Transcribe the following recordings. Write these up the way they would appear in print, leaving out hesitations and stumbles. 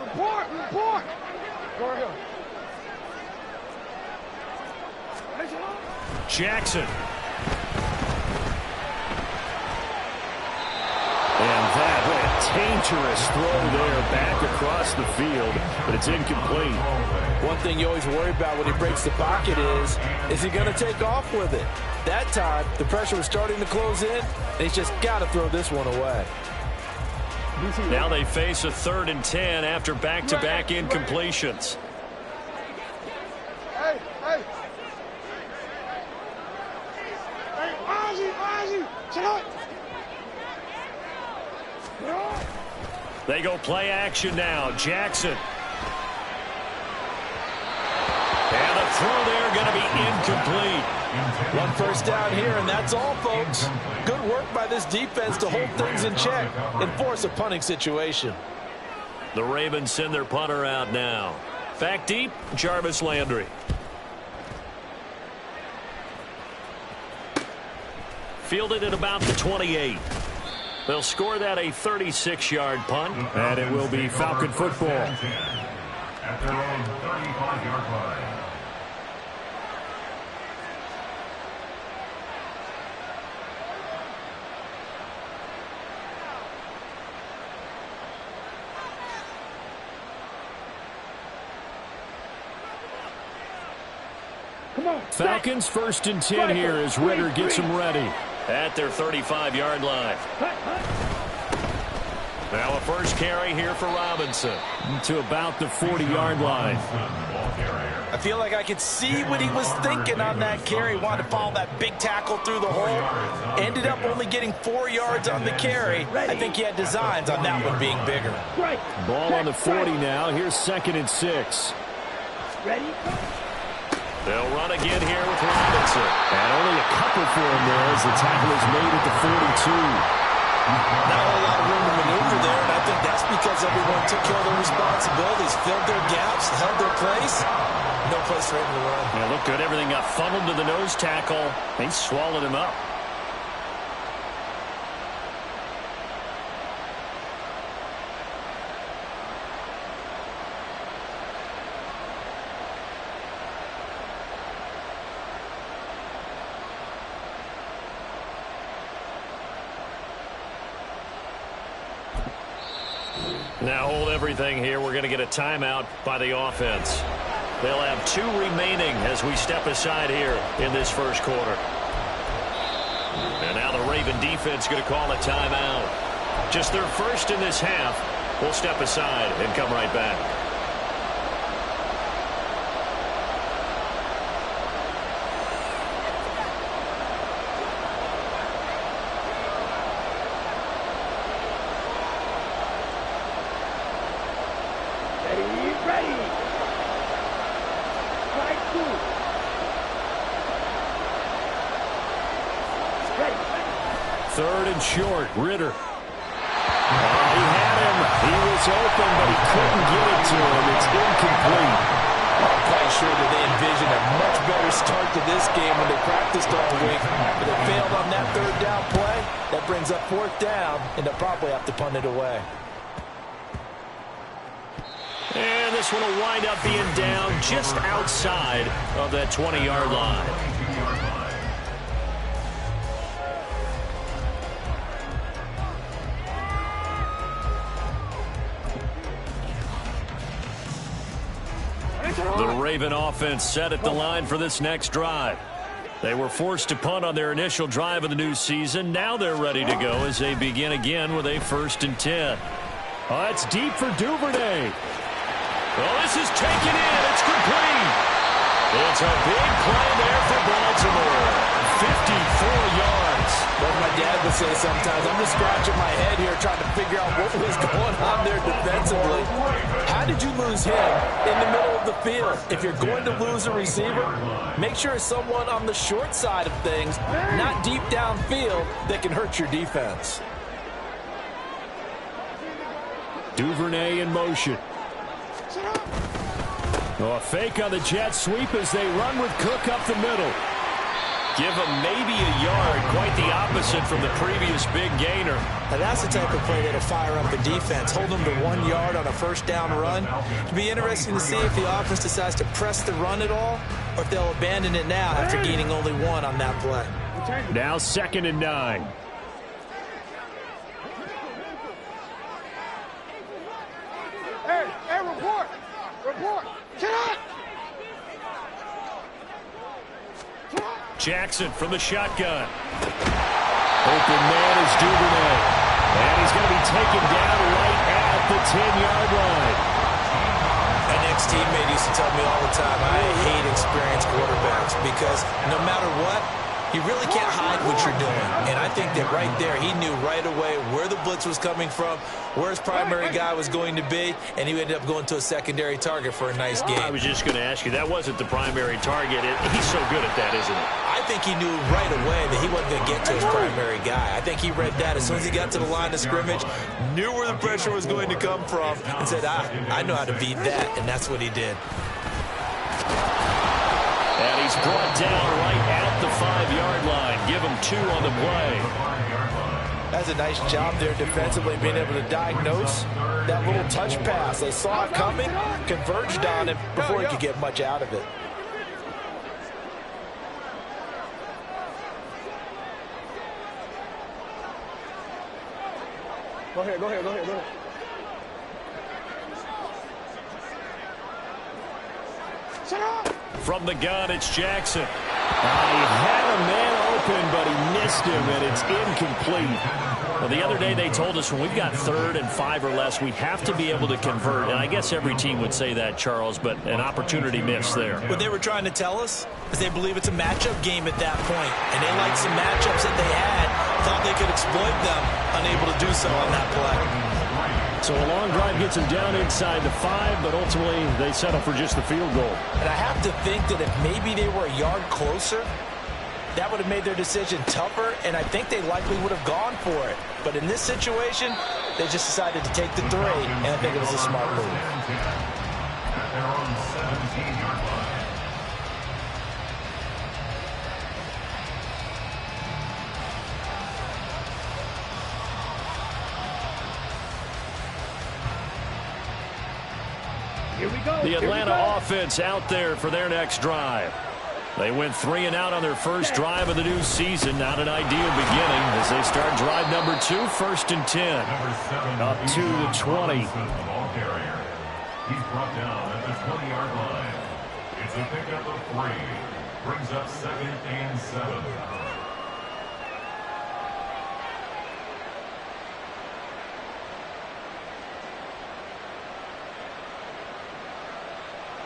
Report. Go ahead. Jackson. And that, what a dangerous throw there back across the field, but it's incomplete. One thing you always worry about when he breaks the pocket is he going to take off with it? That time, the pressure was starting to close in, and he's just got to throw this one away. Now they face a 3rd and 10 after back-to-back incompletions. Hey, Ozzie, chill out. They go play action now. Jackson. And the throw there going to be incomplete. 1 first down here, and that's all, folks. Good work by this defense to hold things in check and force a punting situation. The Ravens send their punter out now. Back deep, Jarvis Landry. Fielded at about the 28. They'll score that a 36-yard punt, and it will be Falcon football. At their own 35-yard line. Falcons 1st and 10 here as Ritter gets them ready at their 35-yard line. Now a first carry here for Robinson to about the 40-yard line. I feel like I could see what he was thinking on that carry. Wanted to follow that big tackle through the hole. Ended up only getting 4 yards on the carry. I think he had designs on that one being bigger. Ball on the 40 now. Here's 2nd and 6. Ready? They'll run again here with Robinson. And only a couple for him there as the tackle is made at the 42. Not a whole lot of room to maneuver there, and I think that's because everyone took care of their responsibilities, filled their gaps, held their place. No place for him to run. Yeah, looked good. Everything got funneled to the nose tackle. They swallowed him up. Now hold everything here. We're going to get a timeout by the offense. They'll have 2 remaining as we step aside here in this first quarter. And now the Raven defense going to call a timeout. Just their first in this half. We'll step aside and come right back. Short, Ritter. He had him. He was open, but he couldn't get it to him. It's incomplete. I'm quite sure that they envisioned a much better start to this game when they practiced all week. But they failed on that 3rd down play. That brings up 4th down, and they'll probably have to punt it away. And this one will wind up being down just outside of that 20-yard line. The Raven offense set at the line for this next drive. They were forced to punt on their initial drive of the new season. Now they're ready to go as they begin again with a 1st and 10. That's deep for Duvernay. Well, this is taken in. It's complete. It's a big play there for Baltimore. 54 yards. What my dad would say sometimes, I'm just scratching my head here trying to figure out what was going on there defensively. How did you lose him in the middle of the field? If you're going to lose a receiver, make sure it's someone on the short side of things, not deep downfield, that can hurt your defense. Duvernay in motion. Oh, a fake on the jet sweep as they run with Cook up the middle. Give him maybe a yard, quite the opposite from the previous big gainer. Now that's the type of play that'll fire up the defense. Hold them to 1 yard on a first down run. It'll be interesting to see if the offense decides to press the run at all, or if they'll abandon it now after gaining only 1 on that play. Now 2nd and 9. Hey, report. Report. Get up. Jackson from the shotgun. Open man is Duvernay. And he's going to be taken down right at the 10-yard line. An ex-teammate used to tell me all the time, I hate experienced quarterbacks because no matter what, you really can't hide what you're doing. And I think that right there, he knew right away where the blitz was coming from, where his primary guy was going to be, and he ended up going to a secondary target for a nice game. I was just going to ask you, that wasn't the primary target. He's so good at that, isn't he? I think he knew right away that he wasn't going to get to his primary guy. I think he read that as soon as he got to the line of scrimmage, knew where the pressure was going to come from, and said, I know how to beat that, and that's what he did. And he's brought down right at the 5-yard line. Give him 2 on the play. That's a nice job there defensively, being able to diagnose that little touch pass. They saw it coming, converged on it before he could get much out of it. Go ahead. Sit up. From the gun, it's Jackson. He had a man open, but he missed him, and it's incomplete. Well, the other day they told us when we've got 3rd and 5 or less, we have to be able to convert. And I guess every team would say that, Charles, but an opportunity missed there. What they were trying to tell us is they believe it's a matchup game at that point, and they liked some matchups that they had, thought they could exploit them, unable to do so on that play. So a long drive gets them down inside the 5, but ultimately they settle for just the field goal. And I have to think that if maybe they were a yard closer, that would have made their decision tougher, and I think they likely would have gone for it. But in this situation, they just decided to take the 3, and I think it was a smart move. At their own 17-yard line. Here we go. The Atlanta offense out there for their next drive. They went 3 and out on their first drive of the new season. Not an ideal beginning as they start drive number 2, 1st and 10. Up to the 20. The ball carrier. He's brought down at the 20-yard line. It's a pickup of 3. Brings up 2nd and 7.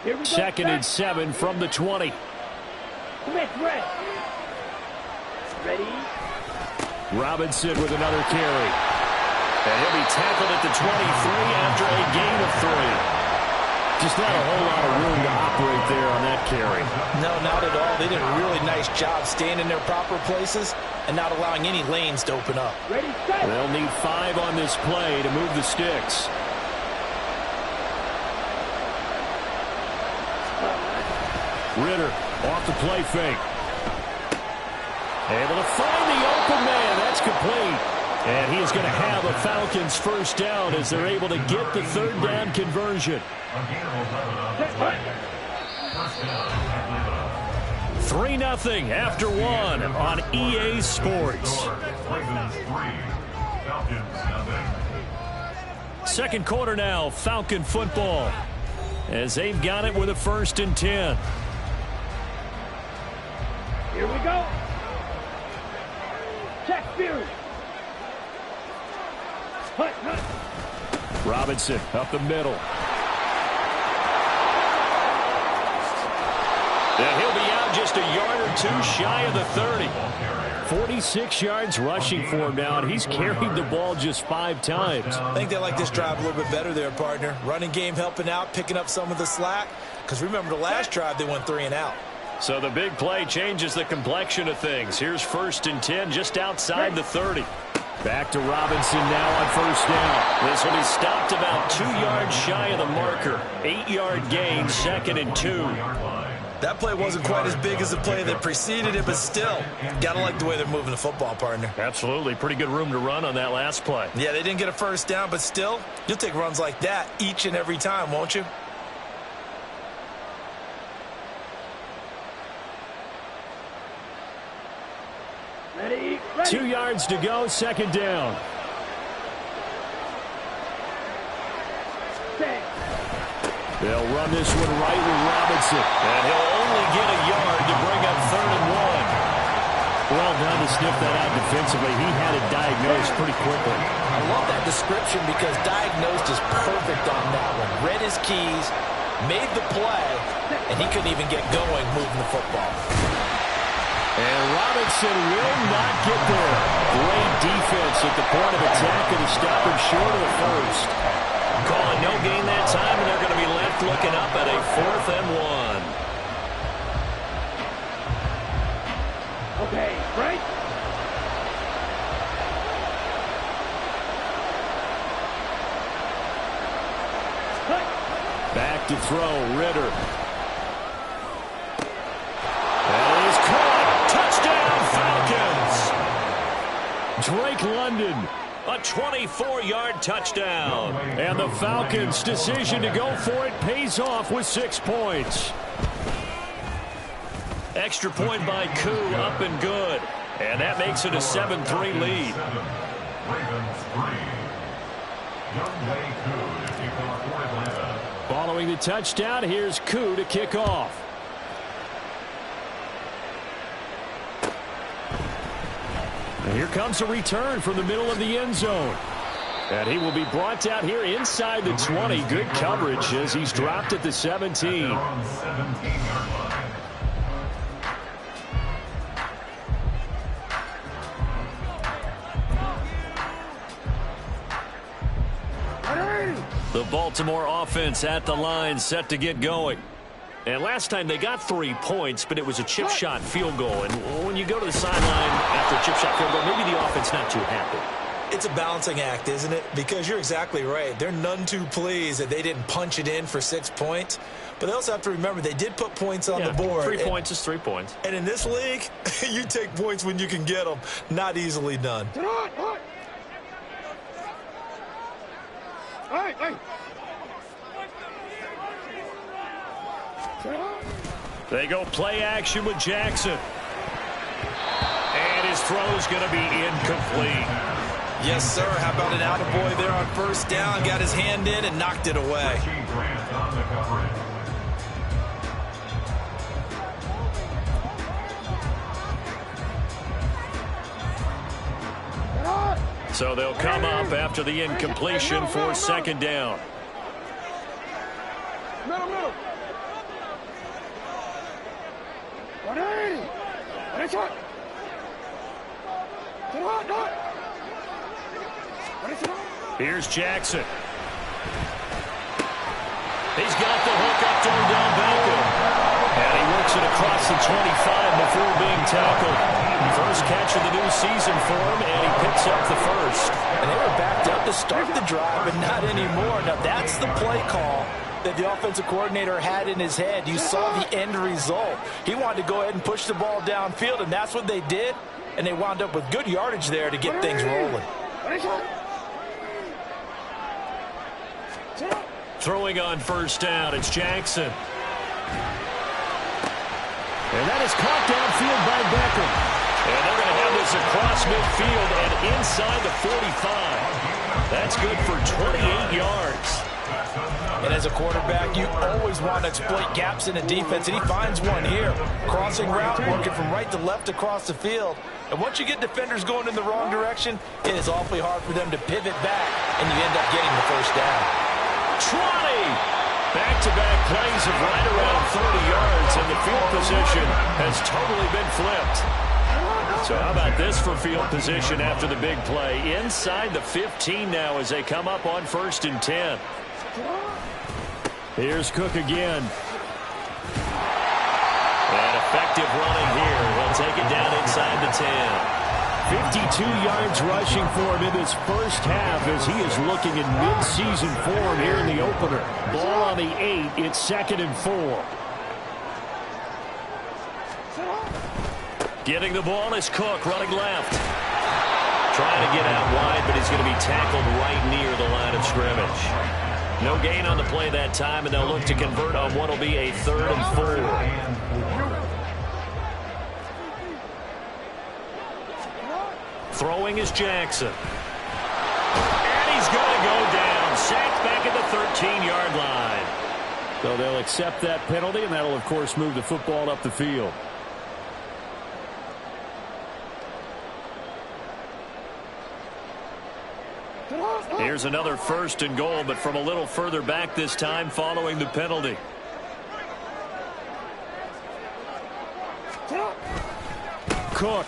Here we go. 2nd and 7 from the 20. Smith, ready. Robinson with another carry. And he'll be tackled at the 23 after a gain of 3. Just not a whole lot of room to operate there on that carry. No, not at all. They did a really nice job staying in their proper places and not allowing any lanes to open up. Ready, set. They'll need 5 on this play to move the sticks. Ritter off the play fake. Able to find the open man. That's complete. And he is going to have a Falcons first down as they're able to get the 3rd down conversion. 3-0 after 1 on EA Sports. Second quarter now, Falcon football, as they've got it with a 1st and 10. Here we go. Check Fury. Robinson up the middle. And he'll be out just a yard or 2 shy of the 30. 46 yards rushing for him now, and he's carried the ball just 5 times. I think they like this drive a little bit better there, partner. Running game helping out, picking up some of the slack. Because remember the last drive, they went 3 and out. So the big play changes the complexion of things. Here's 1st and 10 just outside the 30. Back to Robinson now on 1st down. This will be stopped about 2 yards shy of the marker. 8-yard gain, 2nd and 2. That play wasn't quite as big as the play that preceded it, but still, got to like the way they're moving the football, partner. Absolutely. Pretty good room to run on that last play. Yeah, they didn't get a first down, but still, you'll take runs like that each and every time, won't you? Ready. 2 yards to go, second down. They'll run this one right with Robinson. And he'll only get a yard to bring up 3rd and 1. Well done to sniff that out defensively. He had it diagnosed pretty quickly. I love that description because diagnosed is perfect on that one. Read his keys, made the play, and he couldn't even get going moving the football. And Robinson will not get there. Great defense at the point of attack and to stop him short of the first. Calling no gain that time, and they're going to be left looking up at a 4th and 1. Okay, right. Back to throw, Ritter. That is caught. Touchdown, Falcons. Drake London. A 24-yard touchdown. And the Falcons' decision to go for it pays off with 6 points. Extra point by Koo, up and good. And that makes it a 7-3 lead. Following the touchdown, here's Koo to kick off. And here comes a return from the middle of the end zone. And he will be brought out here inside the 20. Good coverage as he's dropped at the 17. The Baltimore offense at the line, set to get going. And last time they got 3 points, but it was a chip shot field goal. And when you go to the sideline after a chip shot field goal, maybe the offense not too happy. It's a balancing act, isn't it? Because you're exactly right. They're none too pleased that they didn't punch it in for 6 points. But they also have to remember they did put points on the board. 3 points is 3 points. And in this league, you take points when you can get them. Not easily done. They go play action with Jackson. And his throw's going to be incomplete. Yes, sir. How about an attaboy there on first down? Got his hand in and knocked it away. So they'll come up after the incompletion for second down. Here's Jackson. He's got the hook up to Odell Beckham. And he works it across the 25 before being tackled. First catch of the new season for him, and he picks up the first. And they were backed up to start the drive, but not anymore. Now, that's the play call that the offensive coordinator had in his head. You saw the end result. He wanted to go ahead and push the ball downfield, and that's what they did. And they wound up with good yardage there to get things rolling. Throwing on first down, it's Jackson. And that is caught downfield by Beckham. And they're going to have this across midfield and inside the 45. That's good for 28 yards. And as a quarterback, you always want to exploit gaps in the defense, and he finds one here. Crossing route, working from right to left across the field. And once you get defenders going in the wrong direction, it is awfully hard for them to pivot back, and you end up getting the first down. 20! Back-to-back plays of right around 30 yards, and the field position has totally been flipped. So how about this for field position after the big play? Inside the 15 now as they come up on 1st and 10. Here's Cook again. And effective running here. He'll take it down inside the 10. 52 yards rushing for him in this first half as he is looking in mid-season form here in the opener. Ball on the 8. It's 2nd and 4. Getting the ball is Cook running left. Trying to get out wide, but he's going to be tackled right near the line of scrimmage. No gain on the play that time, and they'll look to convert on what will be a 3rd and 4. Throwing is Jackson. And he's going to go down. Sacked back at the 13-yard line. So they'll accept that penalty, and that'll, of course, move the football up the field. Here's another 1st and goal, but from a little further back this time following the penalty. Cook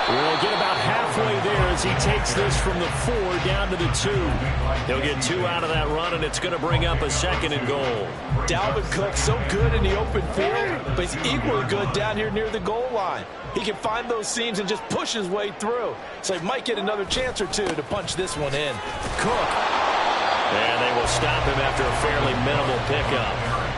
will get about halfway there as he takes this from the 4 down to the 2. He'll get 2 out of that run, and it's going to bring up a 2nd and goal. Dalvin Cook, so good in the open field, but he's equally good down here near the goal line. He can find those seams and just push his way through. So he might get another chance or 2 to punch this one in. Cook. And they will stop him after a fairly minimal pickup.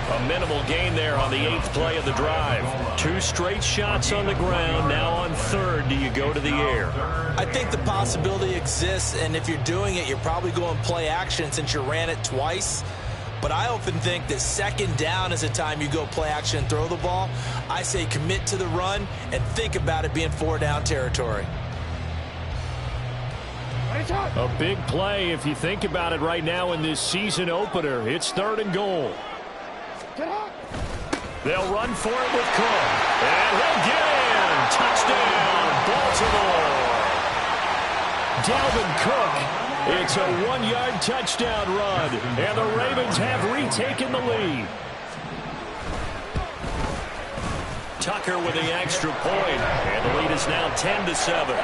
A minimal gain there on the 8th play of the drive. 2 straight shots on the ground. Now on 3rd, do you go to the air? I think the possibility exists, and if you're doing it, you're probably going play action since you ran it twice. But I often think that 2nd down is the time you go play action and throw the ball. I say commit to the run and think about it being 4-down territory. A big play if you think about it right now in this season opener. It's 3rd and goal. They'll run for it with Cook. And he'll get in. Touchdown, Baltimore. Dalvin Cook. It's a 1-yard touchdown run. And the Ravens have retaken the lead. Tucker with the extra point. And the lead is now 10-7.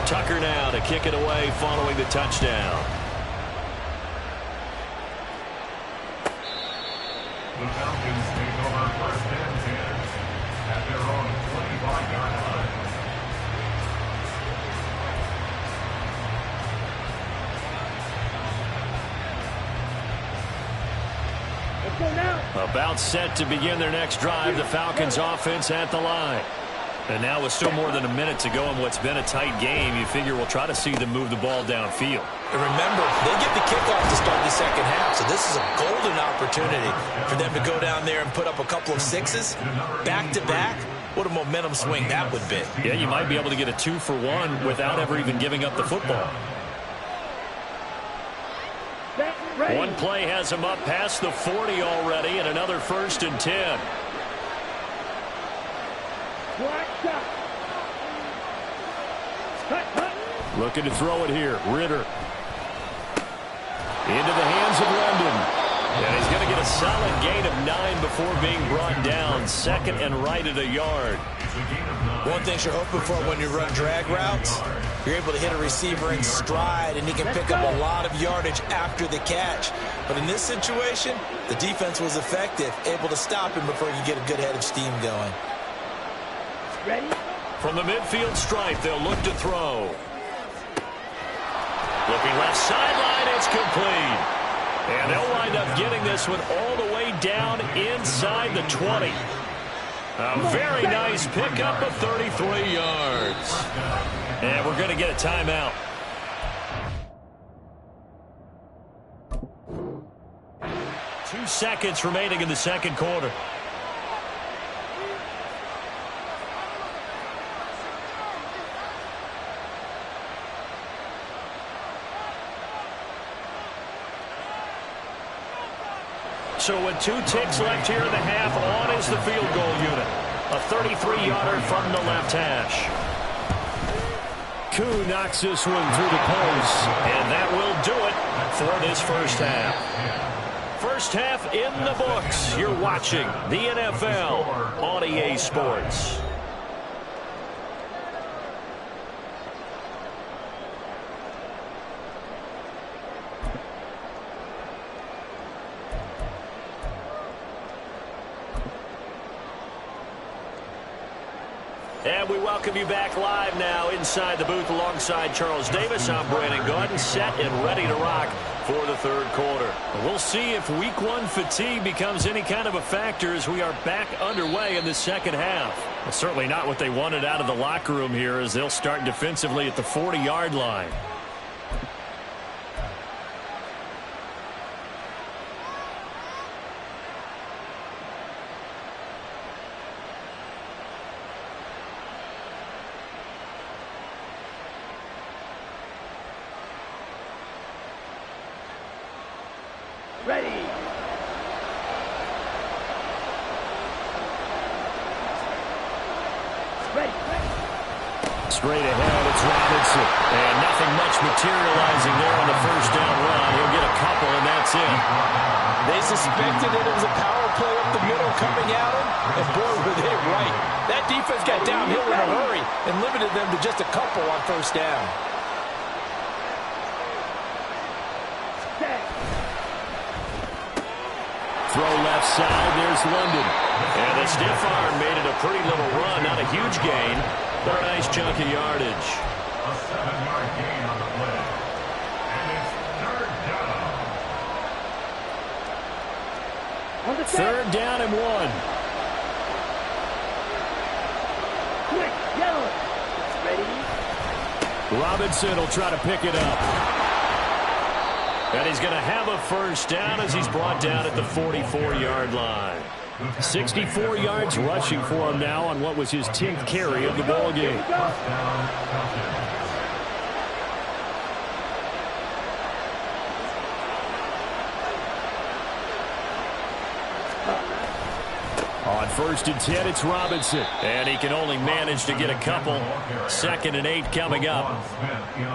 Tucker now to kick it away following the touchdown. The Falcons take over 1st and 10 at their own 25-yard line. Let's go now. About set to begin their next drive, the Falcons offense at the line. And now with still more than a minute to go in what's been a tight game, you figure we'll try to see them move the ball downfield. And remember, they get the kickoff to start the 2nd half, so this is a golden opportunity for them to go down there and put up a couple of 6s back-to-back. What a momentum swing that would be. Yeah, you might be able to get a 2-for-1 without ever even giving up the football. One play has him up past the 40 already, and another 1st and 10. Looking to throw it here. Ritter. Into the hands of London. And he's going to get a solid gain of 9 before being brought down. 2nd and right at a yard. One thing you're hoping for when you run drag routes, you're able to hit a receiver in stride, and he can pick up a lot of yardage after the catch. But in this situation, the defense was effective, able to stop him before you get a good head of steam going. Ready? From the midfield stripe, they'll look to throw. Looking left sideline, it's complete. And they'll wind up getting this one all the way down inside the 20. A very nice pickup of 33 yards. And we're going to get a timeout. Two seconds remaining in the 2nd quarter. So with 2 ticks left here in the half, on is the field goal unit. A 33-yarder from the left hash. Koo knocks this one through the post. And that will do it for this 1st half. 1st half in the books. You're watching the NFL on EA Sports. And we welcome you back live now inside the booth alongside Charles Davis. I'm Brandon Gaudin, set and ready to rock for the third quarter. We'll see if week one fatigue becomes any kind of a factor as we are back underway in the second half. Well, certainly not what they wanted out of the locker room here as they'll start defensively at the 40-yard line. Ready. Ready. Straight ahead, it's Robinson. And nothing much materializing there on the first down run. He'll get a couple, and that's it. They suspected that it was a power play up the middle coming at them, and boy, were they right. That defense got downhill in a hurry and limited them to just a couple on first down. Throw left side, there's London. And the stiff arm made it a pretty little run. Not a huge gain, but a nice chunk of yardage. A 7-yard gain on the play. And it's third down. On the Third down and 1. Quick, yellow. Ready. Robinson will try to pick it up. And he's going to have a first down as he's brought down at the 44-yard line. 64 yards rushing for him now on what was his 10th carry of the ball game. On first and 10, it's Robinson. And he can only manage to get a couple. 2nd and 8 coming up.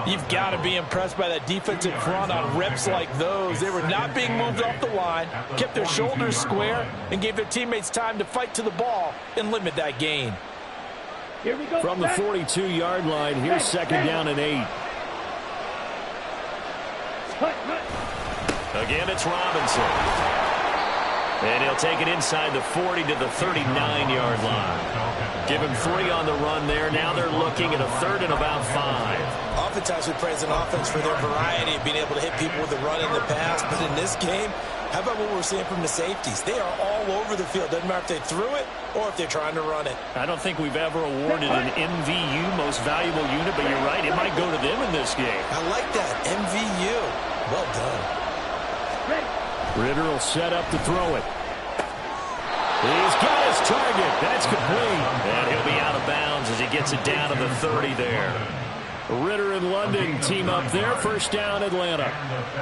You've got to be impressed by that defensive front on reps like those. They were not being moved off the line, kept their shoulders square, and gave their teammates time to fight to the ball and limit that gain. Here we go. From the 42-yard line, here's 2nd down and 8. Again, it's Robinson. And he'll take it inside the 40 to the 39-yard line. Give him 3 on the run there. Now they're looking at a 3rd and about 5. Oftentimes we praise an offense for their variety of being able to hit people with the run in the pass. But in this game, how about what we're seeing from the safeties? They are all over the field. Doesn't matter if they threw it or if they're trying to run it. I don't think we've ever awarded an MVU, most valuable unit, but you're right. It might go to them in this game. I like that. MVU. Well done. Ready. Ritter will set up to throw it. He's got his target. That's complete. And he'll be out of bounds as he gets it down to the 30 there. Ritter and London team up there. First down, Atlanta.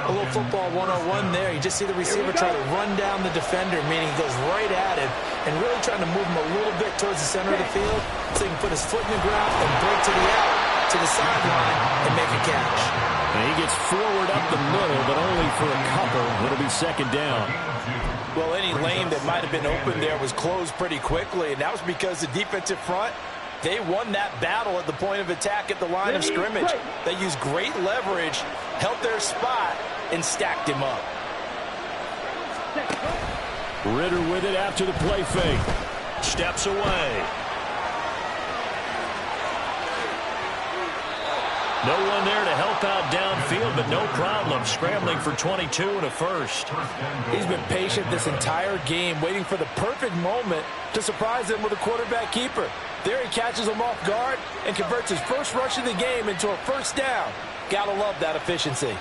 A little football 101 there. You just see the receiver try to run down the defender, meaning he goes right at him and really trying to move him a little bit towards the center of the field so he can put his foot in the ground and break to the out, to the sideline, and make a catch. And he gets forward up the middle, but only for a couple. It'll be 2nd down. Well, any lane that might have been open there was closed pretty quickly, and that was because the defensive front, they won that battle at the point of attack at the line of scrimmage. They used great leverage, held their spot, and stacked him up. Ritter with it after the play fake. Steps away. No one there to help out downfield, but no problem scrambling for 22 and a first. He's been patient this entire game, waiting for the perfect moment to surprise them with a quarterback keeper. There he catches him off guard and converts his first rush of the game into a first down. Gotta love that efficiency.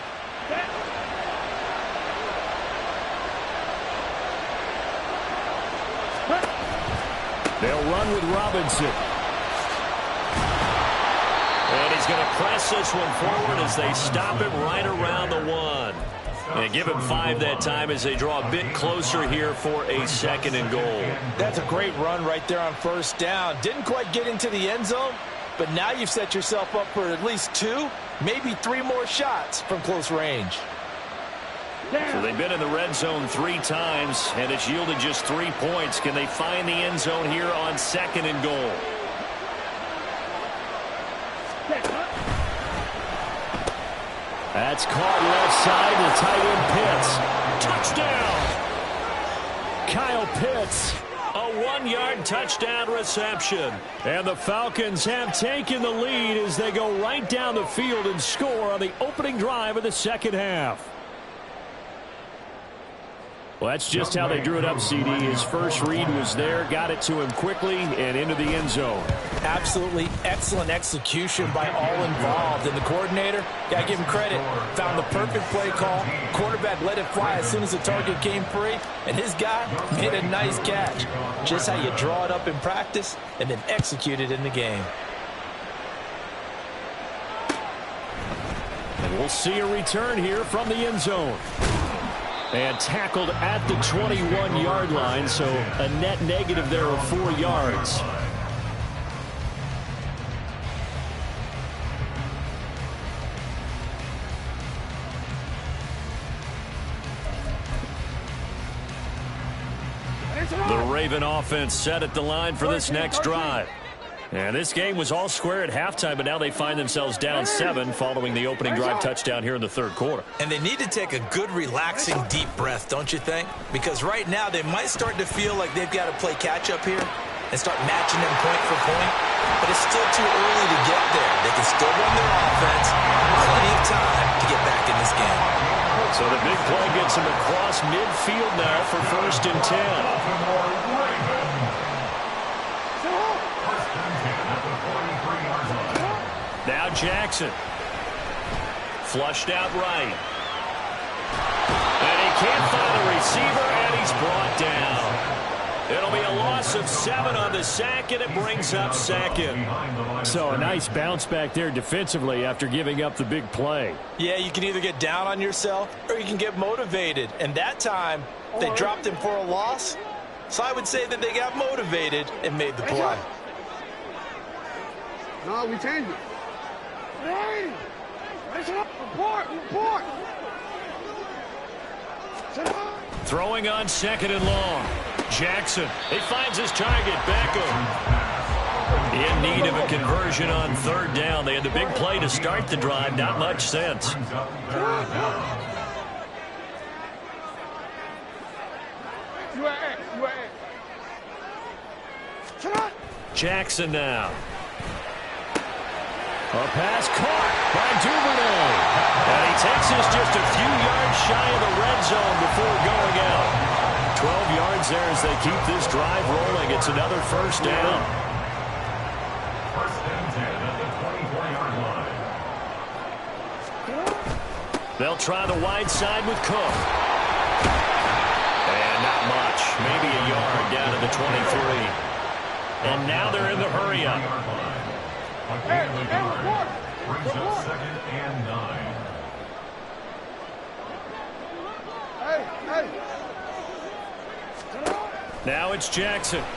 They'll run with Robinson. And he's going to press this one forward as they stop him right around the 1. And give him 5 that time as they draw a bit closer here for a 2nd and goal. That's a great run right there on first down. Didn't quite get into the end zone, but now you've set yourself up for at least 2, maybe 3 more shots from close range. So they've been in the red zone 3 times, and it's yielded just 3 points. Can they find the end zone here on 2nd and goal? That's caught left side to tight end Pitts. Touchdown! Kyle Pitts. A 21-yard touchdown reception. And the Falcons have taken the lead as they go right down the field and score on the opening drive of the second half. Well, that's just how they drew it up, CD. His first read was there, got it to him quickly, and into the end zone. Absolutely excellent execution by all involved. And the coordinator, got to give him credit, found the perfect play call. Quarterback let it fly as soon as the target came free, and his guy made a nice catch. Just how you draw it up in practice and then execute it in the game. And we'll see a return here from the end zone. And tackled at the 21-yard line, so a net negative there of 4 yards. The Raven offense set at the line for this next drive. And this game was all square at halftime, but now they find themselves down 7 following the opening drive touchdown here in the third quarter. And they need to take a good, relaxing, deep breath, don't you think? Because right now they might start to feel like they've got to play catch-up here and start matching them point for point. But it's still too early to get there. They can still run their offense. Plenty of time to get back in this game. So the big play gets them across midfield now for 1st and 10. Now Jackson. Flushed out right. And he can't find a receiver, and he's brought down. It'll be a loss of 7 on the sack, and it brings up 2nd. So a nice bounce back there defensively after giving up the big play. Yeah, you can either get down on yourself or you can get motivated. And that time, they dropped him for a loss. So I would say that they got motivated and made the play. No, we changed it. Hey! Report! Throwing on 2nd and long. Jackson. He finds his target. Beckham. In need of a conversion on 3rd down. They had the big play to start the drive. Not much sense. Jackson now. A pass caught by Duvernay. And he takes us just a few yards shy of the red zone before going out. 12 yards there as they keep this drive rolling. It's another 1st down. 1st and 10 at the 24-yard line. They'll try the wide side with Cook. And not much. Maybe a yard down to the 23. And now they're in the hurry-up. Again, the guard brings up 2nd and 9. Now it's Jackson. And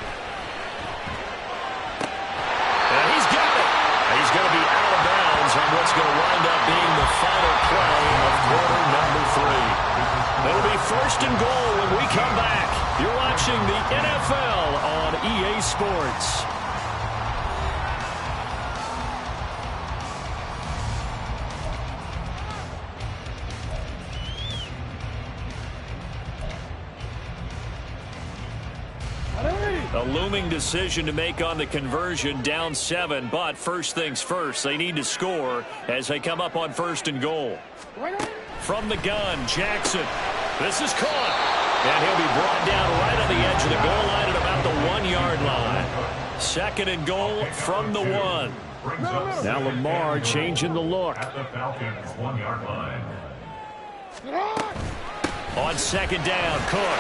he's got it. He's going to be out of bounds on what's going to wind up being the final play of quarter number 3. It'll be 1st and goal when we come back. You're watching the NFL on EA Sports. A looming decision to make on the conversion, down 7, but first things first, they need to score as they come up on 1st and goal. From the gun, Jackson. This is caught, and he'll be brought down right on the edge of the goal line at about the 1-yard line. 2nd and goal from the 1. Now Lamar changing the look. At the Falcons' 1-yard line. On 2nd down, Cook.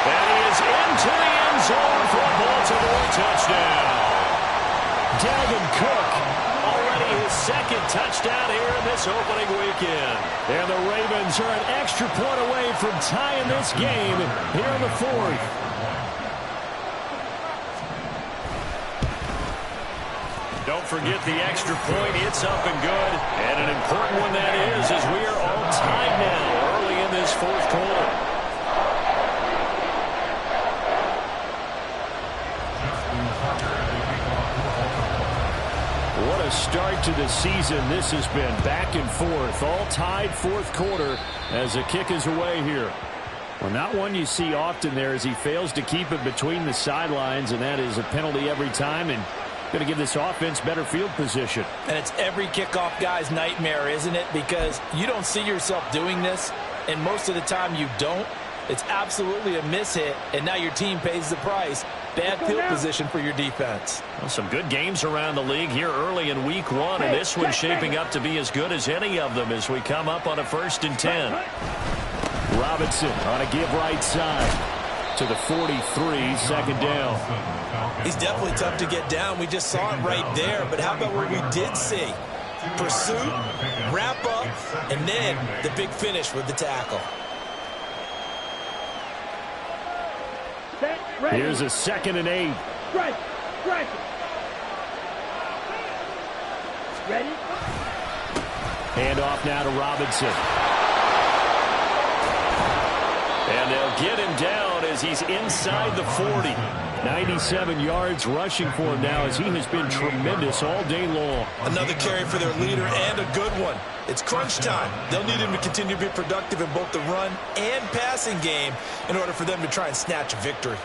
And he is into the end zone for a Baltimore touchdown. Dalvin Cook. Already his 2nd touchdown here in this opening weekend. And the Ravens are an extra point away from tying this game here in the 4th. Don't forget the extra point. It's up and good. And an important one that is, as we are all tied now early in this 4th quarter. What a start to the season this has been. Back and forth, all tied 4th quarter as the kick is away here. Well, not one you see often there as he fails to keep it between the sidelines, and that is a penalty every time, and going to give this offense better field position. And it's every kickoff guy's nightmare, isn't it? Because you don't see yourself doing this, and most of the time you don't. It's absolutely a mishit, and now your team pays the price. Bad field position for your defense. Well, some good games around the league here early in week 1, and this one's shaping up to be as good as any of them as we come up on a 1st and 10. Robinson on a give right side to the 43, second down. He's definitely tough to get down. We just saw it right there, but how about what we did see? Pursuit, wrap up, and then the big finish with the tackle. Here's a 2nd and 8. Strike. Ready? Hand off now to Robinson. And they'll get him down as he's inside the 40. 97 yards rushing for him now as he has been tremendous all day long. Another carry for their leader and a good one. It's crunch time. They'll need him to continue to be productive in both the run and passing game in order for them to try and snatch a victory.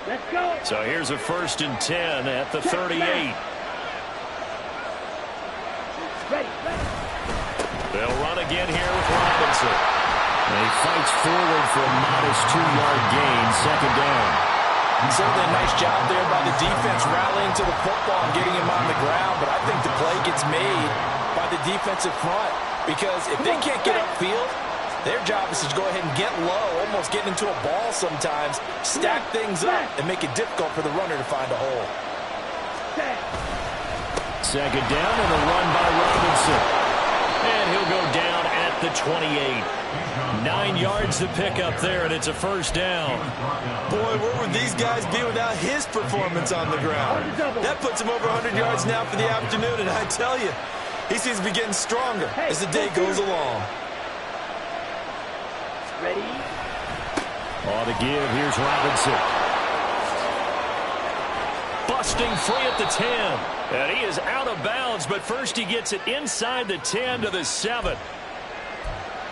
Let's go. So here's a 1st and 10 at the 38. Ready. They'll run again here with Robinson. And he fights forward for a modest 2-yard gain, second down. Certainly a nice job there by the defense rallying to the football and getting him on the ground, but I think the play gets made by the defensive front because if they can't get upfield, their job is to go ahead and get low, almost get into a ball sometimes, stack things up, and make it difficult for the runner to find a hole. Second down and a run by Robinson. And he'll go down at the 28. 9 yards to pick up there, and it's a 1st down. Boy, where would these guys be without his performance on the ground? That puts him over 100 yards now for the afternoon, and I tell you, he seems to be getting stronger as the day goes along. Ready? On the give, here's Robinson. Busting free at the 10. And he is out of bounds, but first he gets it inside the 10 to the 7.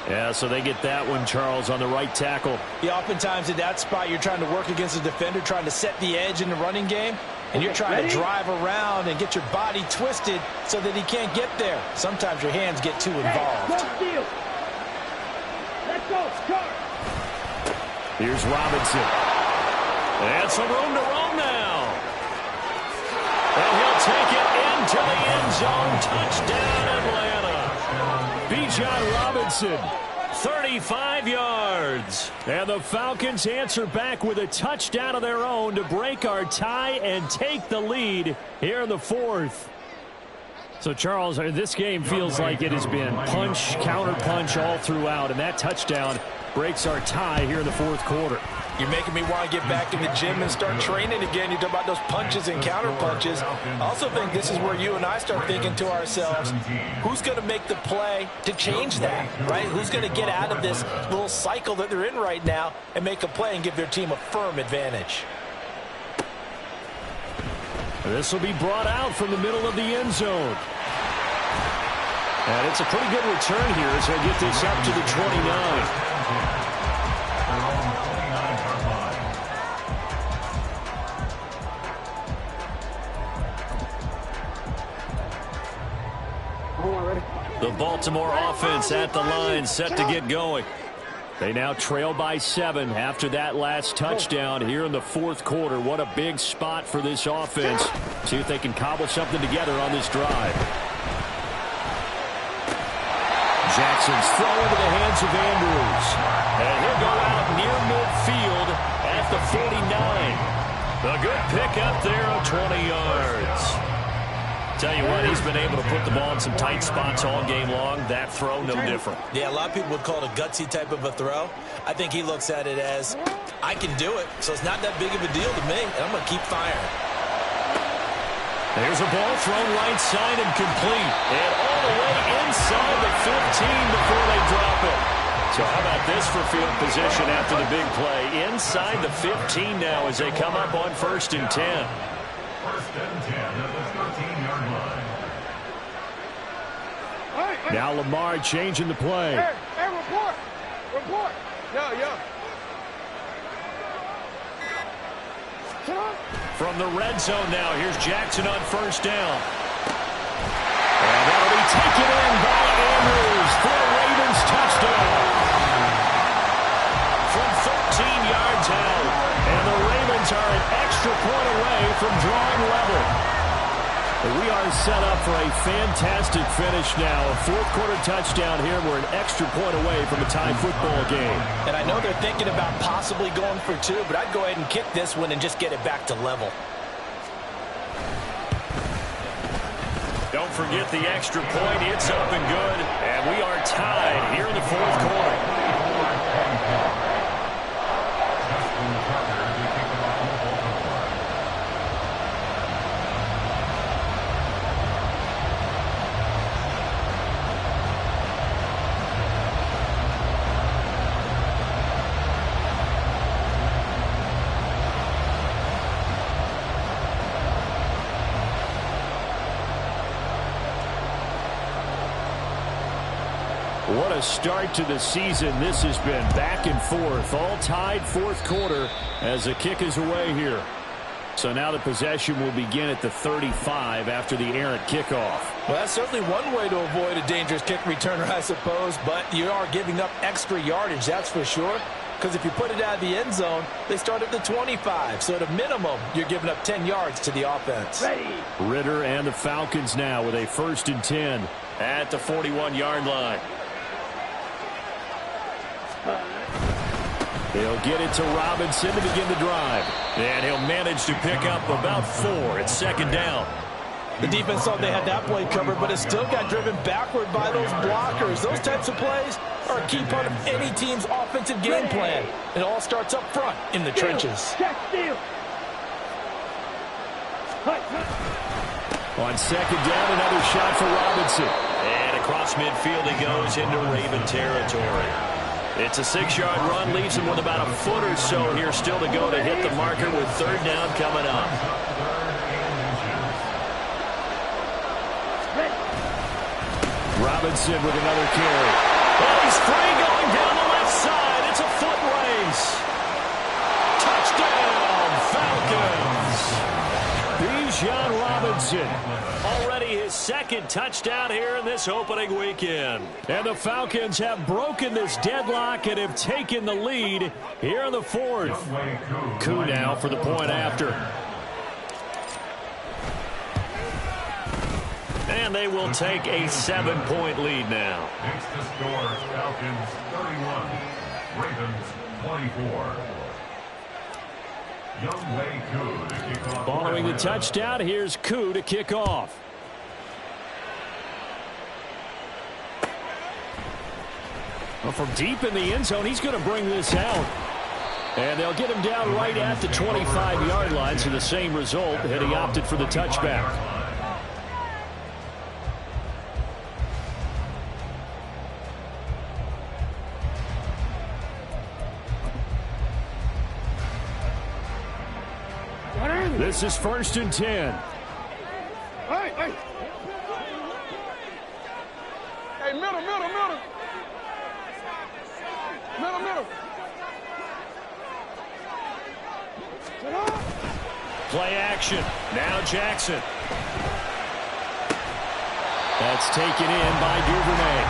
Yeah, so they get that one, Charles, on the right tackle. Yeah, oftentimes in that spot, you're trying to work against a defender, trying to set the edge in the running game, and you're trying to drive around and get your body twisted so that he can't get there. Sometimes your hands get too involved. Let's go. Charge. Here's Robinson. And some room to roam now. And he'll take it into the end zone. Touchdown, Atlanta. Bijan Robinson. 35 yards. And the Falcons answer back with a touchdown of their own to break our tie and take the lead here in the 4th. So, Charles, this game feels like it has been punch, counter-punch all throughout, and that touchdown breaks our tie here in the 4th quarter. You're making me want to get back in the gym and start training again. You talk about those punches and counter-punches. I also think this is where you and I start thinking to ourselves, who's going to make the play to change that, right? Who's going to get out of this little cycle that they're in right now and make a play and give their team a firm advantage? This will be brought out from the middle of the end zone. And it's a pretty good return here as they get this up to the 29. The Baltimore offense at the line, set to get going. They now trail by 7 after that last touchdown here in the 4th quarter. What a big spot for this offense. See if they can cobble something together on this drive. Jackson's throw into the hands of Andrews. And he'll go out near midfield at the 49. A good pick up there of 20 yards. Tell you what, he's been able to put the ball in some tight spots all game long. That throw, no different. Yeah, a lot of people would call it a gutsy type of a throw. I think he looks at it as, I can do it, so it's not that big of a deal to me, and I'm going to keep firing. There's a ball thrown right side and complete. And all the way inside the 15 before they drop it. So how about this for field position after the big play? Inside the 15 now as they come up on 1st and 10. First and 10 at the 13-yard line. Now Lamar changing the play. Hey, report. Report. Yo. From the red zone now, here's Jackson on first down. And that'll be taken in by Andrews for a Ravens touchdown. From 13 yards out. And the Ravens are an extra point away from drawing level. We are set up for a fantastic finish now. A fourth-quarter touchdown here. We're an extra point away from a tie football game. And I know they're thinking about possibly going for two, but I'd go ahead and kick this one and just get it back to level. Don't forget the extra point. It's up and good. And we are tied here in the fourth quarter. What a start to the season this has been. Back and forth, all tied fourth quarter as the kick is away here. So now the possession will begin at the 35 after the errant kickoff. Well, that's certainly one way to avoid a dangerous kick returner, I suppose, but you are giving up extra yardage, that's for sure. Because if you put it out of the end zone, they start at the 25. So at a minimum, you're giving up 10 yards to the offense. Ready. Ritter and the Falcons now with a 1st and 10 at the 41-yard line. He'll get it to Robinson to begin the drive. And he'll manage to pick up about 4. It's 2nd down. The defense thought they had that play covered, but it still got driven backward by those blockers. Those types of plays are a key part of any team's offensive game plan. It all starts up front in the trenches. On 2nd down, another shot for Robinson. And across midfield he goes into Raven territory. It's a 6-yard run, leaves him with about a foot or so here still to go to hit the marker with 3rd down coming up. Robinson with another carry. Oh, he's free going down the left side. It's a foot race. Touchdown, Falcons. Bijan Robinson. Already his 2nd touchdown here in this opening weekend. And the Falcons have broken this deadlock and have taken the lead here in the 4th. Koo now for the point after. And they will take a 7-point lead now. Makes the score Falcons 31, Ravens 24. Younghoe Koo to kick off. Following the touchdown, here's Koo to kick off. Well, from deep in the end zone, he's going to bring this out. And they'll get him down right at the 25-yard line, so the same result, and he opted for the touchback. This is 1st and 10. Hey, middle. Play action. Now Jackson. That's taken in by Duvernay.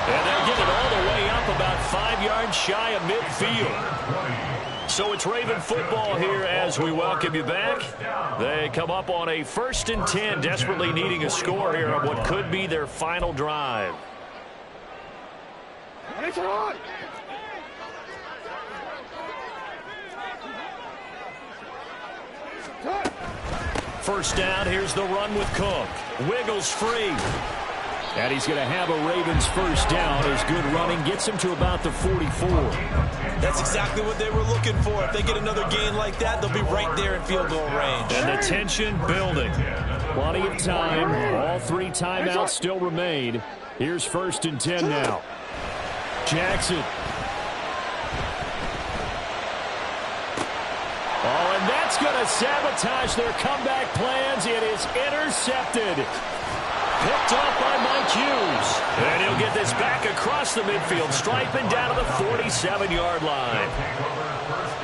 And they'll get it all the way up about 5 yards shy of midfield. So it's Raven football here as we welcome you back. They come up on a 1st and 10, desperately needing a score here on what could be their final drive. First down, here's the run with Cook. Wiggles free. And he's going to have a Ravens first down as good running gets him to about the 44. That's exactly what they were looking for. If they get another gain like that, they'll be right there in field goal range. And the tension building. Plenty of time. All 3 timeouts still remain. Here's 1st and 10 now. Jackson. Oh, and that's That's going to sabotage their comeback plans. It is intercepted. Picked off by Mike Hughes. And he'll get this back across the midfield stripe and down to the 47-yard line.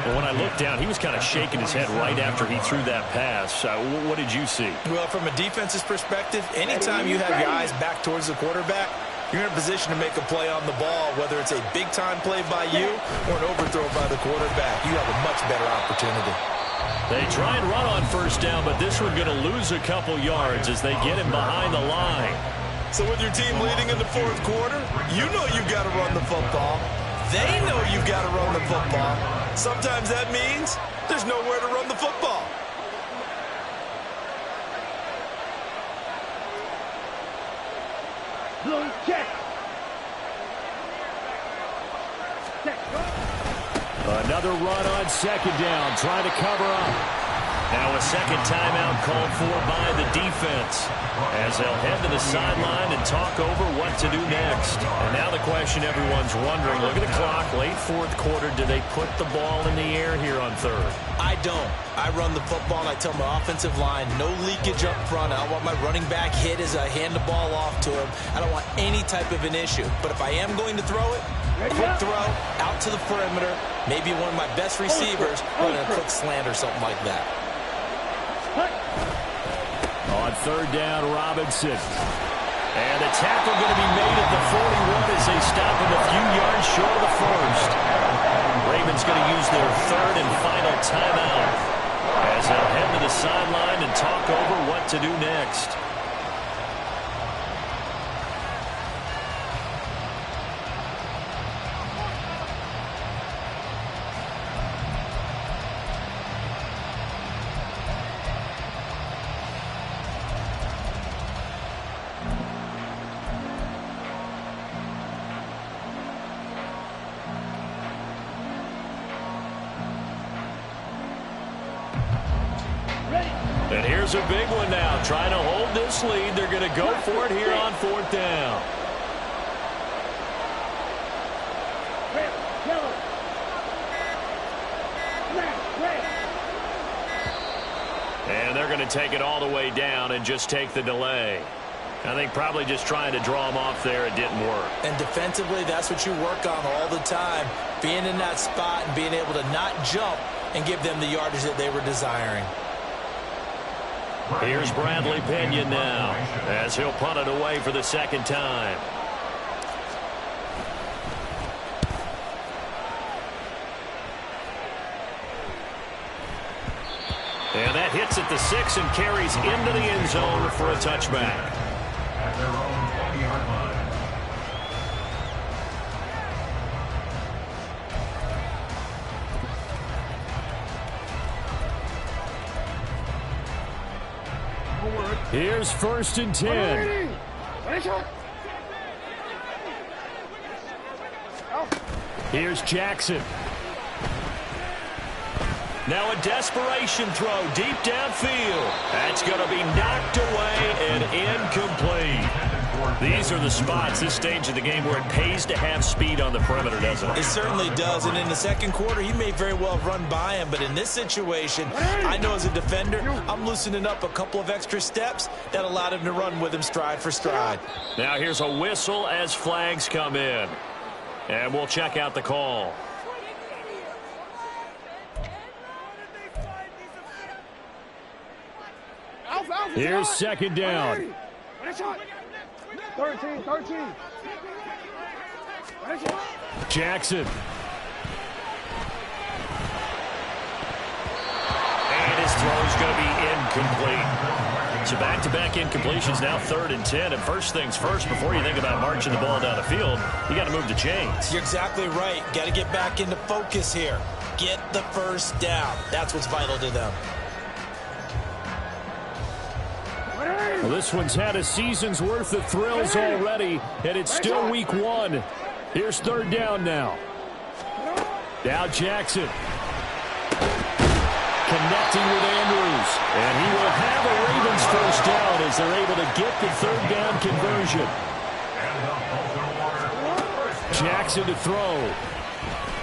And when I looked down, he was kind of shaking his head right after he threw that pass. What did you see? Well, from a defense's perspective, anytime you have your eyes back towards the quarterback, you're in a position to make a play on the ball, whether it's a big-time play by you or an overthrow by the quarterback. You have a much better opportunity. They try and run on first down, but this one going to lose a couple yards as they get him behind the line. So with your team leading in the fourth quarter, you know you've got to run the football. They know you've got to run the football. Sometimes that means there's nowhere to run the football. Check. Another run on second down, trying to cover up. Now a second timeout called for by the defense as they'll head to the sideline and talk over what to do next. And now the question everyone's wondering, look at the clock, late fourth quarter, do they put the ball in the air here on third? I don't. I run the football and I tell my offensive line, no leakage up front. I don't want my running back hit as I hand the ball off to him. I don't want any type of an issue. But if I am going to throw it, quick throw, out to the perimeter, maybe one of my best receivers running a quick slant or something like that. On third down, Robinson. And the tackle going to be made at the 41 as they stop him a few yards short of the first. Ravens going to use their third and final timeout as they'll head to the sideline and talk over what to do next. And here's a big one now. Trying to hold this lead. They're going to go for it here on fourth down. And they're going to take it all the way down and just take the delay. I think probably just trying to draw them off there. It didn't work. And defensively, that's what you work on all the time. Being in that spot and being able to not jump and give them the yardage that they were desiring. Here's Bradley Pinion now as he'll punt it away for the second time. And that hits at the 6 and carries into the end zone for a touchback. At their own 20-yard line. Here's first and 10. Here's Jackson. Now a desperation throw deep downfield. That's going to be knocked away and incomplete. These are the spots, this stage of the game, where it pays to have speed on the perimeter, doesn't it? It certainly does, and in the second quarter, he may very well have run by him, but in this situation, I know as a defender, I'm loosening up a couple of extra steps that allowed him to run with him stride for stride. Now here's a whistle as flags come in. And we'll check out the call. Here's second down. 13. Jackson. And his throw is going to be incomplete. So back-to-back incompletions, now 3rd and 10. And first things first, before you think about marching the ball down the field, you got to move the chains. You're exactly right. Got to get back into focus here. Get the first down. That's what's vital to them. Well, this one's had a season's worth of thrills already, and it's still week 1. Here's third down now. Now Jackson. Connecting with Andrews. And he will have a Ravens first down as they're able to get the third down conversion. Jackson to throw.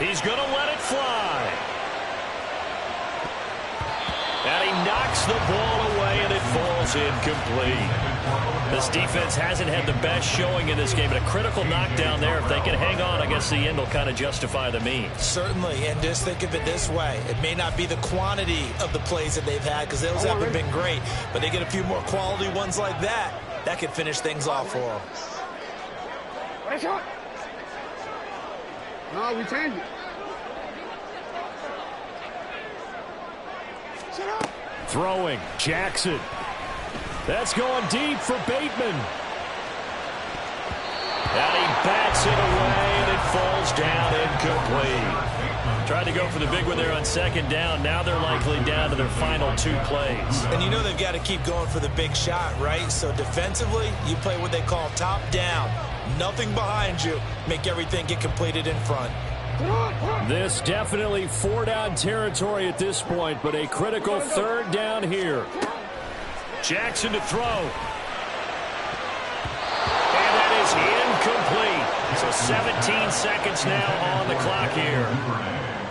He's going to let it fly. And he knocks the ball away, and it falls incomplete. This defense hasn't had the best showing in this game, but a critical knockdown there. If they can hang on, I guess the end will kind of justify the means. Certainly, and just think of it this way. It may not be the quantity of the plays that they've had because those haven't been great, but they get a few more quality ones like that. That could finish things off for them. Nice shot. No, we changed it. Shut up. Throwing, Jackson. That's going deep for Bateman. And he bats it away, and it falls down incomplete. Tried to go for the big one there on second down. Now they're likely down to their final 2 plays. And you know they've got to keep going for the big shot, right? So defensively, you play what they call top down. Nothing behind you. Make everything get completed in front. This definitely 4-down territory at this point, but a critical 3rd down here. Jackson to throw. And that is incomplete. So 17 seconds now on the clock here.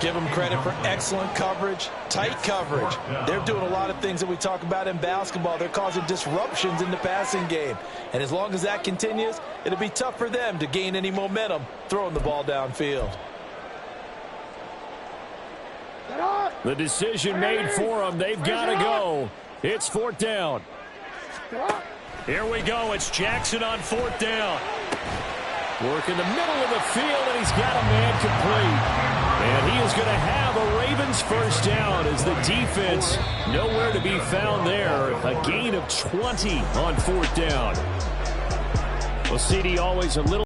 Give them credit for excellent coverage, tight coverage. They're doing a lot of things that we talk about in basketball. They're causing disruptions in the passing game. And as long as that continues, it'll be tough for them to gain any momentum throwing the ball downfield. The decision made for them. They've got to go. It's 4th down. Here we go. It's Jackson on 4th down. Work in the middle of the field, and he's got a man complete. And he is going to have a Ravens 1st down as the defense nowhere to be found there. A gain of 20 on 4th down. Well, CD, always a little